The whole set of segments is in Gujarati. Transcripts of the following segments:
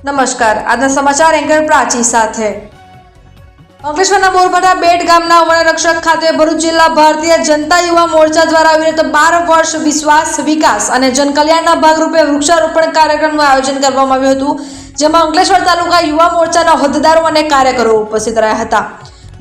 નમસ્કાર, આજના સમાચાર એન્કર પ્રાચી સાથે। અંકલેશ્વરના બોરબાટા બેટ ગામના વનરક્ષક ખાતે ભરૂચ જિલ્લા ભારતીય જનતા યુવા મોરચા દ્વારા અવિરત 12 વર્ષ વિશ્વાસ વિકાસ અને જનકલ્યાણના ભાગરૂપે વૃક્ષારોપણ કાર્યક્રમનું આયોજન કરવામાં આવ્યું હતું, જેમાં અંકલેશ્વર તાલુકા યુવા મોરચાના હોદ્દેદારો અને કાર્યકરો ઉપસ્થિત રહ્યા હતા।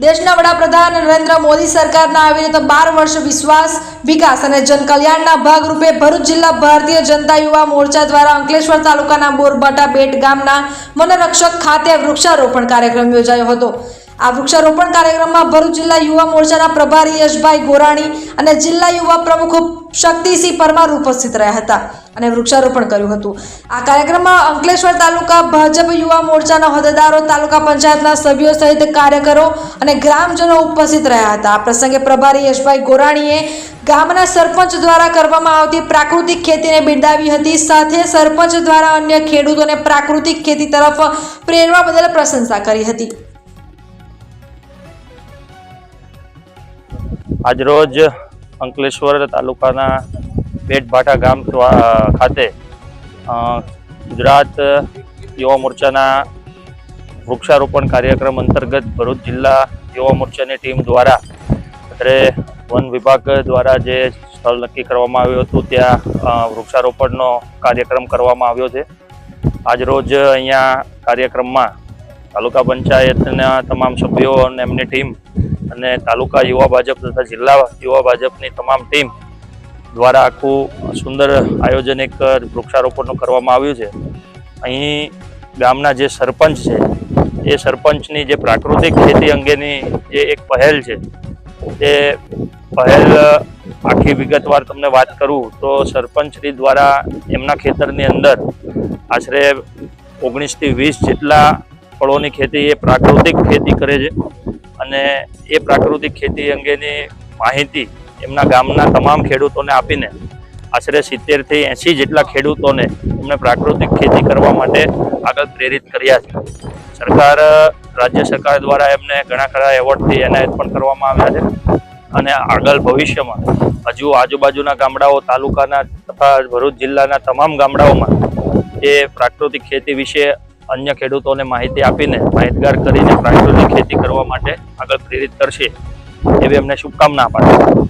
દેશના વડાપ્રધાન નરેન્દ્ર મોદી સરકારના અવિરત 12 વર્ષ વિશ્વાસ વિકાસ અને જનકલ્યાણના ભાગરૂપે ભરૂચ જિલ્લા ભારતીય જનતા યુવા મોરચા દ્વારા અંકલેશ્વર તાલુકાના બોરબાટા બેટ ગામના વનરક્ષક ખાતે વૃક્ષારોપણ કાર્યક્રમ યોજાયો હતો। આ વૃક્ષારોપણ કાર્યક્રમમાં ભરૂચ જિલ્લા યુવા મોરચાના પ્રભારી યશભાઈ ગોરાણી અને જિલ્લા યુવા પ્રમુખ શક્તિસિંહ પરમાર ઉપસ્થિત રહ્યા હતા અને વૃક્ષારોપણ કર્યું હતું। આ કાર્યક્રમમાં અંકલેશ્વર તાલુકા ભાજપ યુવા મોરચાના હોદ્દેદારો, તાલુકા પંચાયતના સભ્યો સહિત કાર્યકરો અને ગ્રામજનો ઉપસ્થિત રહ્યા હતા। આ પ્રસંગે પ્રભારી યશભાઈ ગોરાણીએ ગામના સરપંચ દ્વારા કરવામાં આવતી પ્રાકૃતિક ખેતીને બિરદાવી હતી, સાથે સરપંચ દ્વારા અન્ય ખેડૂતોને પ્રાકૃતિક ખેતી તરફ પ્રેરવા બદલ પ્રશંસા કરી હતી। આજરોજ અંકલેશ્વર તાલુકાના બેટભાટા ગામ ખાતે ગુજરાત યુવા મોરચાના વૃક્ષારોપણ કાર્યક્રમ અંતર્ગત ભરૂચ જિલ્લા યુવા મોરચાની ટીમ દ્વારા અત્રે વન વિભાગ દ્વારા જે સ્થળ નક્કી કરવામાં આવ્યું હતું ત્યાં વૃક્ષારોપણનો કાર્યક્રમ કરવામાં આવ્યો છે। આજરોજ અહીંયા કાર્યક્રમમાં તાલુકા પંચાયતના તમામ સભ્યો અને એમની ટીમ અને તાલુકા યુવા ભાજપ તથા જિલ્લા યુવા ભાજપની તમામ ટીમ દ્વારા આખું સુંદર આયોજન એક વૃક્ષારોપણનું કરવામાં આવ્યું છે। અહીં ગામના જે સરપંચ છે એ સરપંચની જે પ્રાકૃતિક ખેતી અંગેની જે એક પહેલ છે એ પહેલ આખી વિગતવાર તમને વાત કરું તો સરપંચશ્રી દ્વારા એમના ખેતરની અંદર આશરે 19 થી 20 જેટલા ફળોની ખેતી એ પ્રાકૃતિક ખેતી કરે છે અને એ પ્રાકૃતિક ખેતી અંગેની માહિતી એમના ગામના તમામ ખેડૂતોને આપીને આશરે 70 થી 80 જેટલા ખેડૂતોને એમને પ્રાકૃતિક ખેતી કરવા માટે આગળ પ્રેરિત કર્યા છે। રાજ્ય સરકાર દ્વારા એમને ઘણા ખરા એવોર્ડથી એનાયત પણ કરવામાં આવ્યા છે અને આગળ ભવિષ્યમાં હજુ આજુબાજુના ગામડાઓ, તાલુકાના તથા ભરૂચ જિલ્લાના તમામ ગામડાઓમાં એ પ્રાકૃતિક ખેતી વિશે અન્ય ખેડૂતોને માહિતી આપીને માહિતગાર કરીને પ્રાકૃતિક ખેતી કરવા માટે આગળ પ્રેરિત કરશે એવી અમને શુભકામના પાઠવું।